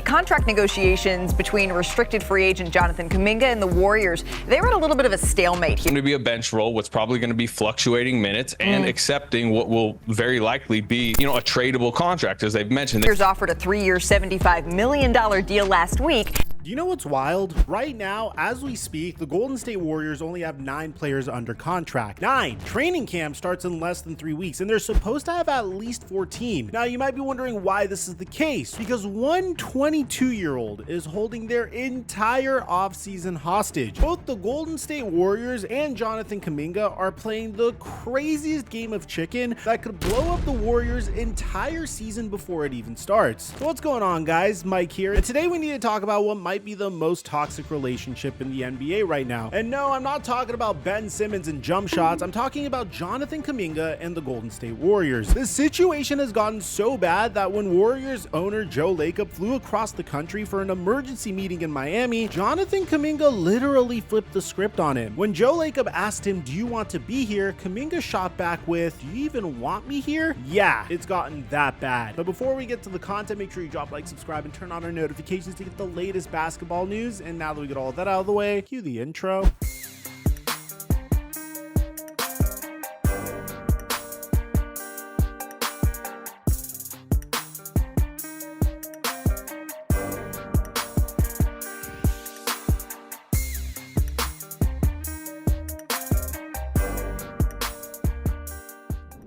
Contract negotiations between restricted free agent Jonathan Kuminga and the Warriors, they were at a little bit of a stalemate here. Going to be a bench role, what's probably going to be fluctuating minutes and accepting what will very likely be, a tradable contract, as they've mentioned. Warriors offered a 3-year, $75 million deal last week. Do you know what's wild? Right now, as we speak, the Golden State Warriors only have 9 players under contract. 9! Training camp starts in less than 3 weeks, and they're supposed to have at least 14. Now, you might be wondering why this is the case, because one 22-year-old is holding their entire offseason hostage. Both the Golden State Warriors and Jonathan Kuminga are playing the craziest game of chicken that could blow up the Warriors' entire season before it even starts. So what's going on, guys? Mike here, and today we need to talk about what might be the most toxic relationship in the NBA right now. And no, I'm not talking about Ben Simmons and jump shots. I'm talking about Jonathan Kuminga and the Golden State Warriors. This situation has gotten so bad that when Warriors owner Joe Lacob flew across the country for an emergency meeting in Miami, Jonathan Kuminga literally flipped the script on him. When Joe Lacob asked him, "Do you want to be here?" Kuminga shot back with, "Do you even want me here?" Yeah, it's gotten that bad. But before we get to the content, make sure you drop like, subscribe, and turn on our notifications to get the latest basketball news. And now that we get all of that out of the way, cue the intro.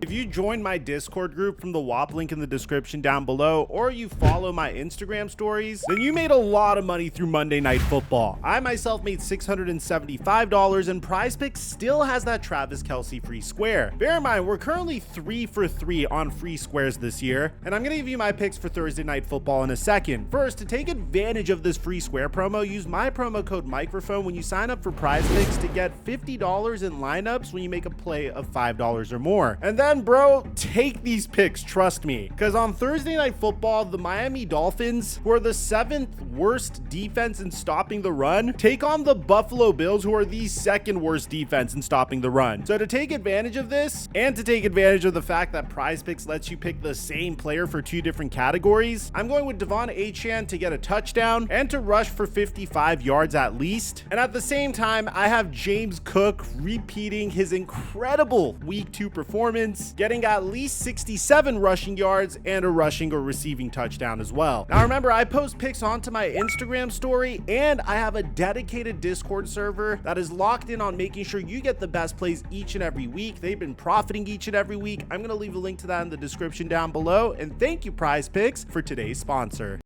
If you join my Discord group from the WAP link in the description down below, or you follow my Instagram stories, then you made a lot of money through Monday Night Football. I myself made $675, and PrizePicks still has that Travis Kelce free square. Bear in mind, we're currently 3 for 3 on free squares this year, and I'm going to give you my picks for Thursday Night Football in a second. First, to take advantage of this free square promo, use my promo code microphone when you sign up for PrizePicks to get $50 in lineups when you make a play of $5 or more. And then, bro, take these picks, trust me, because on Thursday Night Football, the Miami Dolphins, who are the 7th worst defense in stopping the run, take on the Buffalo Bills, who are the 2nd worst defense in stopping the run. So to take advantage of this, and to take advantage of the fact that PrizePicks lets you pick the same player for 2 different categories, I'm going with Devon Achane to get a touchdown and to rush for 55 yards at least. And at the same time, I have James Cook repeating his incredible Week 2 performance, getting at least 67 rushing yards and a rushing or receiving touchdown as well. Now remember, I post pics onto my Instagram story, and I have a dedicated Discord server that is locked in on making sure you get the best plays each and every week. They've been profiting each and every week. I'm going to leave a link to that in the description down below. And thank you, PrizePicks, for today's sponsor.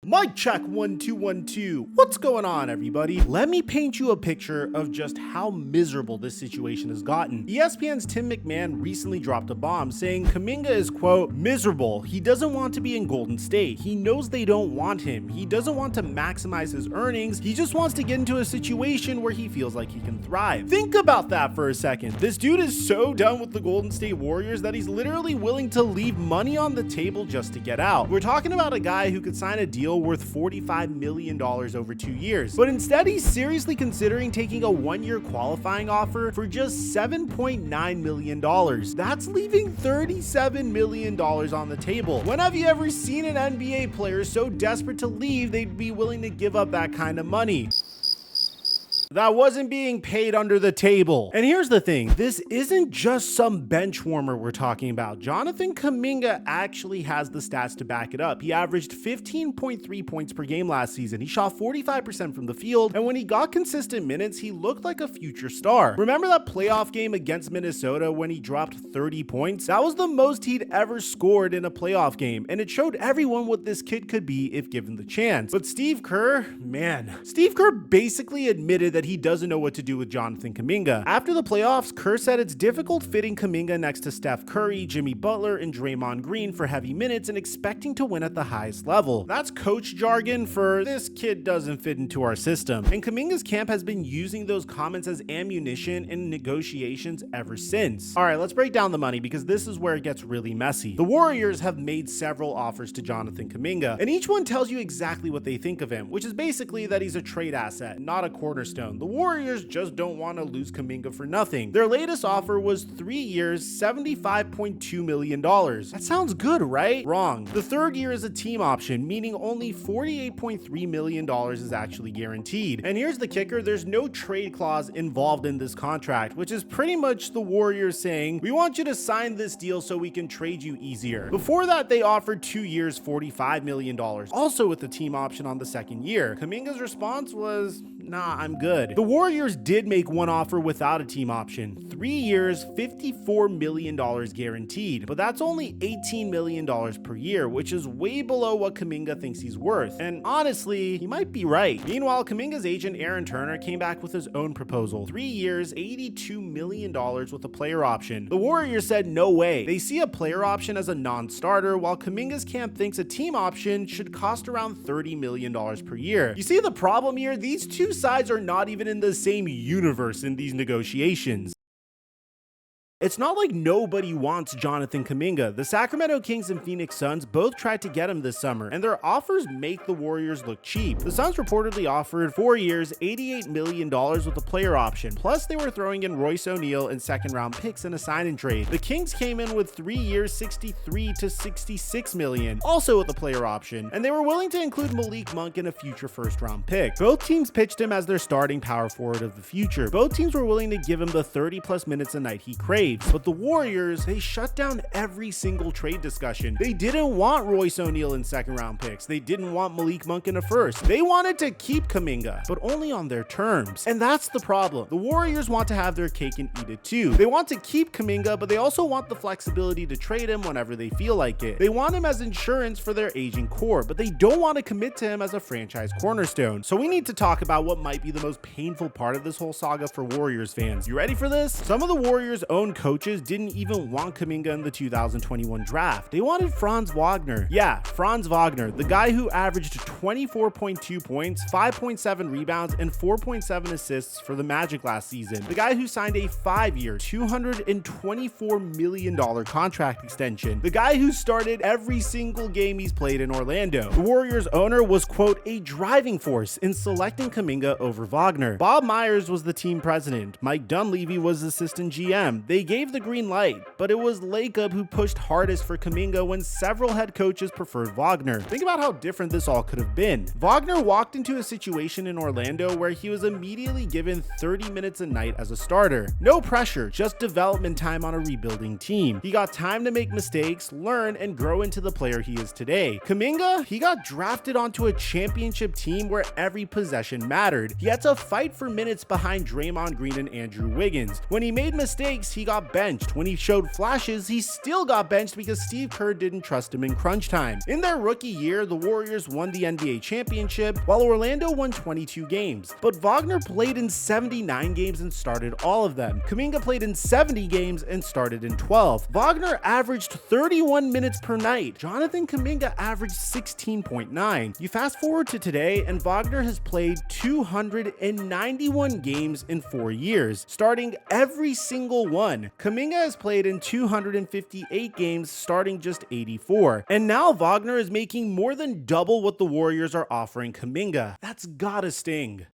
Mic check 1 2 1 2. What's going on, everybody? Let me paint you a picture of just how miserable this situation has gotten. ESPN's Tim McMahon recently dropped a bomb saying Kuminga is, quote, miserable. He doesn't want to be in Golden State. He knows they don't want him. He doesn't want to maximize his earnings. He just wants to get into a situation where he feels like he can thrive. Think about that for a second. This dude is so done with the Golden State Warriors that he's literally willing to leave money on the table just to get out. We're talking about a guy who could sign a deal worth $45 million over 2 years. But instead, he's seriously considering taking a 1-year qualifying offer for just $7.9 million. That's leaving $37 million on the table. When have you ever seen an NBA player so desperate to leave they'd be willing to give up that kind of money? That wasn't being paid under the table. And here's the thing, this isn't just some bench warmer we're talking about. Jonathan Kuminga actually has the stats to back it up. He averaged 15.3 points per game last season. He shot 45% from the field, and when he got consistent minutes, he looked like a future star. Remember that playoff game against Minnesota when he dropped 30 points? That was the most he'd ever scored in a playoff game, and it showed everyone what this kid could be if given the chance. But Steve Kerr basically admitted that he doesn't know what to do with Jonathan Kuminga. After the playoffs, Kerr said it's difficult fitting Kuminga next to Steph Curry, Jimmy Butler, and Draymond Green for heavy minutes and expecting to win at the highest level. That's coach jargon for this kid doesn't fit into our system. And Kuminga's camp has been using those comments as ammunition in negotiations ever since. All right, let's break down the money because this is where it gets really messy. The Warriors have made several offers to Jonathan Kuminga, and each one tells you exactly what they think of him, which is basically that he's a trade asset, not a cornerstone. cornerstone. The Warriors just don't want to lose Kuminga for nothing. Their latest offer was 3 years, $75.2 million. That sounds good, right? Wrong. The third year is a team option, meaning only $48.3 million is actually guaranteed. And here's the kicker, there's no trade clause involved in this contract, which is pretty much the Warriors saying, we want you to sign this deal so we can trade you easier. Before that, they offered 2 years, $45 million, also with the team option on the second year. Kuminga's response was, nah, I'm good. The Warriors did make one offer without a team option. 3 years, $54 million guaranteed, but that's only $18 million per year, which is way below what Kuminga thinks he's worth. And honestly, he might be right. Meanwhile, Kuminga's agent Aaron Turner came back with his own proposal. 3 years, $82 million with a player option. The Warriors said no way. They see a player option as a non-starter, while Kuminga's camp thinks a team option should cost around $30 million per year. You see the problem here? These two sides are not even in the same universe in these negotiations. It's not like nobody wants Jonathan Kuminga. The Sacramento Kings and Phoenix Suns both tried to get him this summer, and their offers make the Warriors look cheap. The Suns reportedly offered 4 years, $88 million with a player option, plus they were throwing in Royce O'Neal and second-round picks in a sign-and-trade. The Kings came in with 3 years, $63 to $66 million, also with a player option, and they were willing to include Malik Monk in a future first-round pick. Both teams pitched him as their starting power forward of the future. Both teams were willing to give him the 30-plus minutes a night he craved. But the Warriors, they shut down every single trade discussion. They didn't want Royce O'Neal in second round picks. They didn't want Malik Monk in a first. They wanted to keep Kuminga, but only on their terms. And that's the problem. The Warriors want to have their cake and eat it too. They want to keep Kuminga, but they also want the flexibility to trade him whenever they feel like it. They want him as insurance for their aging core, but they don't want to commit to him as a franchise cornerstone. So we need to talk about what might be the most painful part of this whole saga for Warriors fans. You ready for this? Some of the Warriors' own coaches didn't even want Kuminga in the 2021 draft. They wanted Franz Wagner. Yeah, Franz Wagner, the guy who averaged 24.2 points, 5.7 rebounds, and 4.7 assists for the Magic last season. The guy who signed a 5-year, $224 million contract extension. The guy who started every single game he's played in Orlando. The Warriors owner was, quote, a driving force in selecting Kuminga over Wagner. Bob Myers was the team president. Mike Dunleavy was assistant GM. They gave the green light, but it was Lacob who pushed hardest for Kuminga when several head coaches preferred Wagner. Think about how different this all could have been. Wagner walked into a situation in Orlando where he was immediately given 30 minutes a night as a starter. No pressure, just development time on a rebuilding team. He got time to make mistakes, learn, and grow into the player he is today. Kuminga, he got drafted onto a championship team where every possession mattered. He had to fight for minutes behind Draymond Green and Andrew Wiggins. When he made mistakes, he got benched. When he showed flashes, he still got benched because Steve Kerr didn't trust him in crunch time. In their rookie year, the Warriors won the NBA championship, while Orlando won 22 games. But Wagner played in 79 games and started all of them. Kuminga played in 70 games and started in 12. Wagner averaged 31 minutes per night. Jonathan Kuminga averaged 16.9. You fast forward to today, and Wagner has played 291 games in 4 years, starting every single one. Kuminga has played in 258 games, starting just 84. And now Wagner is making more than double what the Warriors are offering Kuminga. That's gotta sting.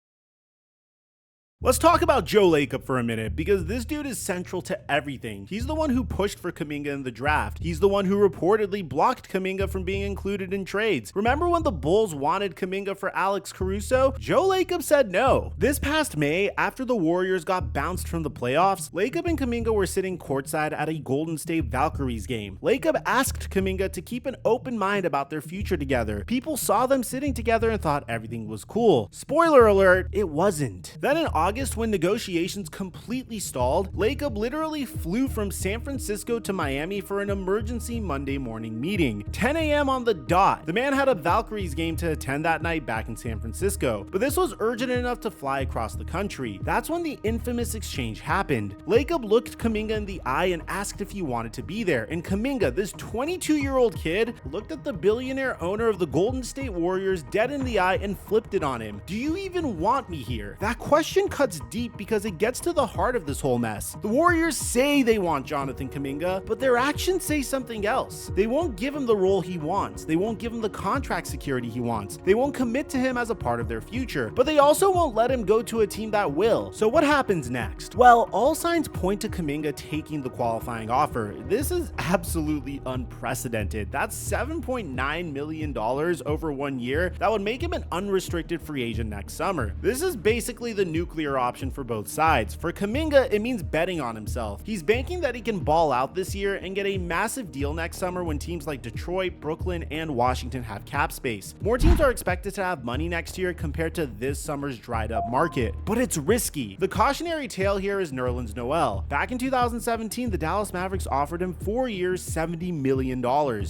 Let's talk about Joe Lacob for a minute, because this dude is central to everything. He's the one who pushed for Kuminga in the draft. He's the one who reportedly blocked Kuminga from being included in trades. Remember when the Bulls wanted Kuminga for Alex Caruso? Joe Lacob said no. This past May, after the Warriors got bounced from the playoffs, Lacob and Kuminga were sitting courtside at a Golden State Valkyries game. Lacob asked Kuminga to keep an open mind about their future together. People saw them sitting together and thought everything was cool. Spoiler alert, it wasn't. Then in August, when negotiations completely stalled, Lacob literally flew from San Francisco to Miami for an emergency Monday morning meeting. 10 a.m. on the dot. The man had a Valkyries game to attend that night back in San Francisco, but this was urgent enough to fly across the country. That's when the infamous exchange happened. Lacob looked Kuminga in the eye and asked if he wanted to be there, and Kuminga, this 22-year-old kid, looked at the billionaire owner of the Golden State Warriors dead in the eye and flipped it on him. Do you even want me here? That question cuts deep because it gets to the heart of this whole mess. The Warriors say they want Jonathan Kuminga, but their actions say something else. They won't give him the role he wants. They won't give him the contract security he wants. They won't commit to him as a part of their future, but they also won't let him go to a team that will. So what happens next? Well, all signs point to Kuminga taking the qualifying offer. This is absolutely unprecedented. That's $7.9 million over 1 year. That would make him an unrestricted free agent next summer. This is basically the nuclear option for both sides. For Kuminga, it means betting on himself. He's banking that he can ball out this year and get a massive deal next summer when teams like Detroit, Brooklyn, and Washington have cap space. More teams are expected to have money next year compared to this summer's dried up market, but it's risky. The cautionary tale here is Nerlens Noel. Back in 2017, the Dallas Mavericks offered him 4 years, $70 million.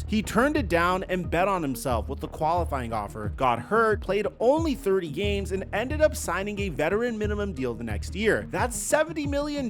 He turned it down and bet on himself with the qualifying offer, got hurt, played only 30 games, and ended up signing a veteran minimum deal the next year. That $70 million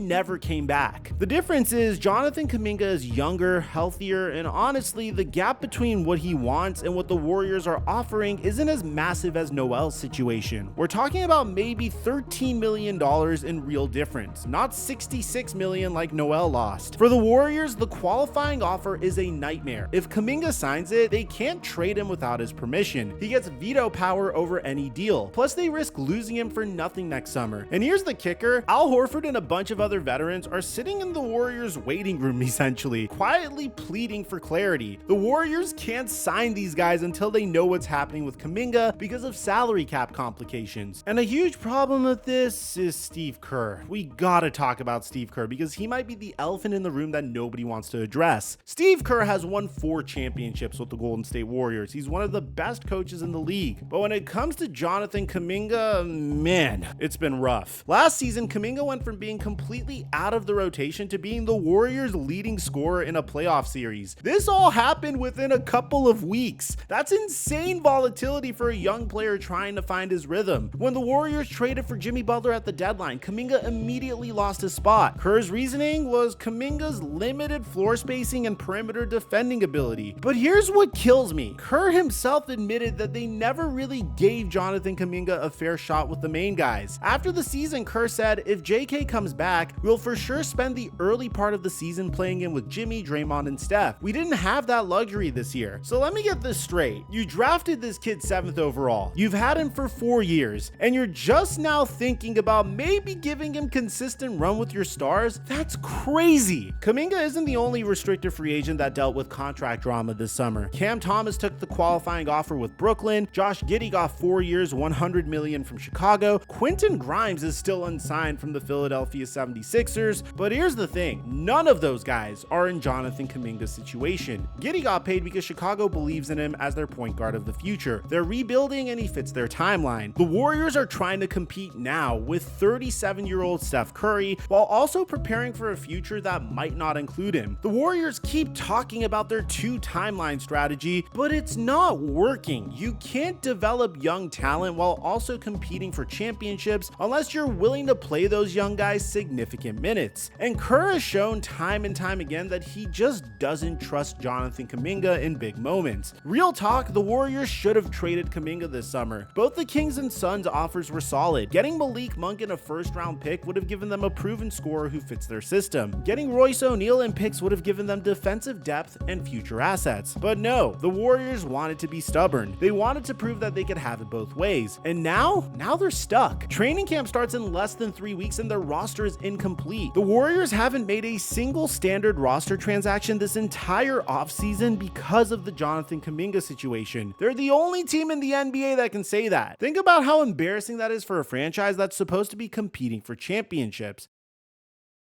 never came back. The difference is Jonathan Kuminga is younger, healthier, and honestly, the gap between what he wants and what the Warriors are offering isn't as massive as Noel's situation. We're talking about maybe $13 million in real difference, not $66 million like Noel lost. For the Warriors, the qualifying offer is a nightmare. If Kuminga signs it, they can't trade him without his permission. He gets veto power over any deal. Plus, they risk losing him for nothing next summer. And here's the kicker: Al Horford and a bunch of other veterans are sitting in the Warriors' waiting room essentially, quietly pleading for clarity. The Warriors can't sign these guys until they know what's happening with Kuminga because of salary cap complications. And a huge problem with this is Steve Kerr. We gotta talk about Steve Kerr because he might be the elephant in the room that nobody wants to address. Steve Kerr has won 4 championships with the Golden State Warriors. He's one of the best coaches in the league. But when it comes to Jonathan Kuminga, man, it's been rough. Last season, Kuminga went from being completely out of the rotation to being the Warriors' leading scorer in a playoff series. This all happened within a couple of weeks. That's insane volatility for a young player trying to find his rhythm. When the Warriors traded for Jimmy Butler at the deadline, Kuminga immediately lost his spot. Kerr's reasoning was Kuminga's limited floor spacing and perimeter defending ability. But here's what kills me. Kerr himself admitted that they never really gave Jonathan Kuminga a fair shot with the main guys. After the season, Kerr said, "If JK comes back, we'll for sure spend the early part of the season playing him with Jimmy, Draymond, and Steph. We didn't have that luxury this year." So let me get this straight. You drafted this kid 7th overall. You've had him for 4 years, and you're just now thinking about maybe giving him consistent run with your stars? That's crazy. Kuminga isn't the only restricted free agent that dealt with contract drama this summer. Cam Thomas took the qualifying offer with Brooklyn. Josh Giddey got 4 years, $100 million from Chicago. Quentin Grimes is still unsigned from the Philadelphia 76ers. But here's the thing, none of those guys are in Jonathan Kuminga's situation. Giddey got paid because Chicago believes in him as their point guard of the future. They're rebuilding and he fits their timeline. The Warriors are trying to compete now with 37-year-old Steph Curry while also preparing for a future that might not include him. The Warriors keep talking about their 2-timeline strategy, but it's not working. You can't develop young talent while also competing for championships unless you're willing to play those young guys significant minutes. And Kerr has shown time and time again that he just doesn't trust Jonathan Kuminga in big moments. Real talk, the Warriors should have traded Kuminga this summer. Both the Kings and Suns offers were solid. Getting Malik Monk in a first-round pick would have given them a proven scorer who fits their system. Getting Royce O'Neal in picks would have given them defensive depth and future assets. But no, the Warriors wanted to be stubborn. They wanted to prove that they could have it both ways. And now they're stuck. Training camp starts in less than 3 weeks and their roster is incomplete. The Warriors haven't made a single standard roster transaction this entire offseason because of the Jonathan Kuminga situation. They're the only team in the NBA that can say that. Think about how embarrassing that is for a franchise that's supposed to be competing for championships.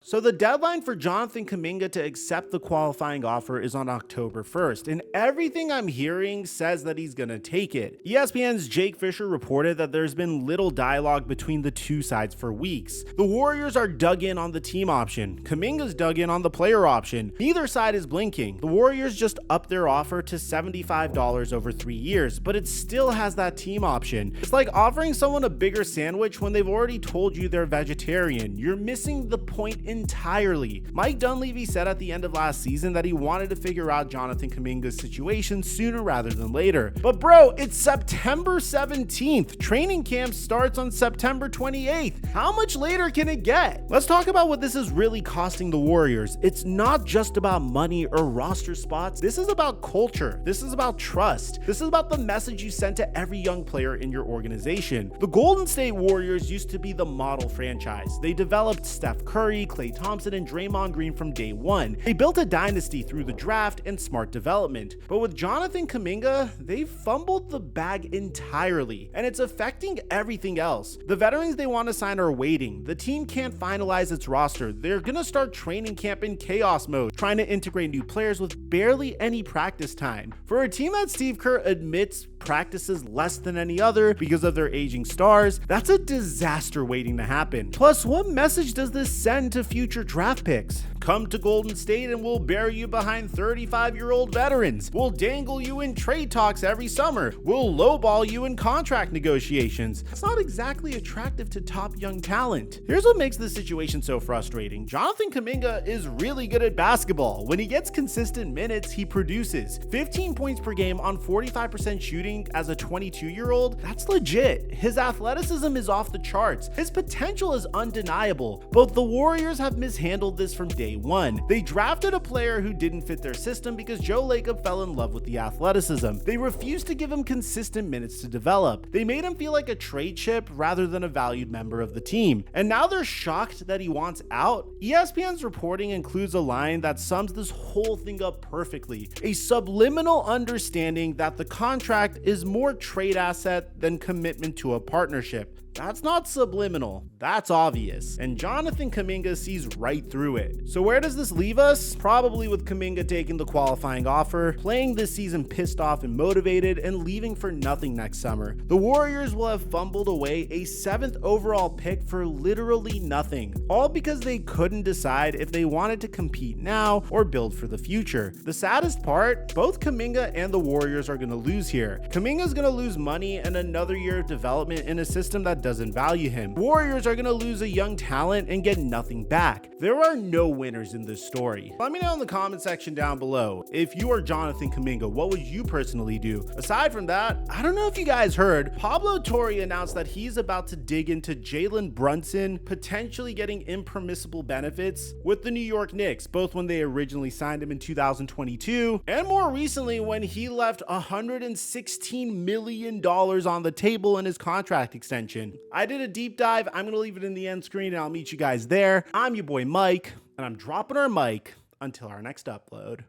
So the deadline for Jonathan Kuminga to accept the qualifying offer is on October 1st, and everything I'm hearing says that he's gonna take it. ESPN's Jake Fisher reported that there's been little dialogue between the two sides for weeks. The Warriors are dug in on the team option. Kuminga's dug in on the player option. Neither side is blinking. The Warriors just upped their offer to $75 over 3 years, but it still has that team option. It's like offering someone a bigger sandwich when they've already told you they're vegetarian. You're missing the point entirely. Mike Dunleavy said at the end of last season that he wanted to figure out Jonathan Kuminga's situation sooner rather than later. But bro, it's September 17th. Training camp starts on September 28th. How much later can it get? Let's talk about what this is really costing the Warriors. It's not just about money or roster spots. This is about culture. This is about trust. This is about the message you send to every young player in your organization. The Golden State Warriors used to be the model franchise. They developed Steph Curry, Klay Thompson, and Draymond Green from day one. They built a dynasty through the draft and smart development. But with Jonathan Kuminga, they fumbled the bag entirely, and it's affecting everything else. The veterans they want to sign are waiting. The team can't finalize its roster. They're gonna start training camp in chaos mode, trying to integrate new players with barely any practice time. For a team that Steve Kerr admits practices less than any other because of their aging stars, that's a disaster waiting to happen. Plus, what message does this send to future draft picks? Come to Golden State and we'll bury you behind 35-year-old veterans. We'll dangle you in trade talks every summer. We'll lowball you in contract negotiations. It's not exactly attractive to top young talent. Here's what makes this situation so frustrating. Jonathan Kuminga is really good at basketball. When he gets consistent minutes, he produces. 15 points per game on 45% shooting as a 22-year-old, that's legit. His athleticism is off the charts. His potential is undeniable. But the Warriors have mishandled this from day one. They drafted a player who didn't fit their system because Joe Lacob fell in love with the athleticism. They refused to give him consistent minutes to develop. They made him feel like a trade chip rather than a valued member of the team. And now they're shocked that he wants out. ESPN's reporting includes a line that sums this whole thing up perfectly. A subliminal understanding that the contract is more trade asset than commitment to a partnership. That's not subliminal, that's obvious. And Jonathan Kuminga sees right through it. So where does this leave us? Probably with Kuminga taking the qualifying offer, playing this season pissed off and motivated, and leaving for nothing next summer. The Warriors will have fumbled away a 7th overall pick for literally nothing, all because they couldn't decide if they wanted to compete now or build for the future. The saddest part, both Kuminga and the Warriors are gonna lose here. Kuminga's gonna lose money and another year of development in a system that doesn't value him. Warriors are gonna lose a young talent and get nothing back. There are no winners in this story. Let me know in the comment section down below. If you are Jonathan Kuminga, what would you personally do? Aside from that, I don't know if you guys heard, Pablo Torre announced that he's about to dig into Jalen Brunson potentially getting impermissible benefits with the New York Knicks, both when they originally signed him in 2022 and more recently when he left $116 million on the table in his contract extension. I did a deep dive. I'm going to leave it in the end screen and I'll meet you guys there. I'm your boy Mike, and I'm dropping our mic until our next upload.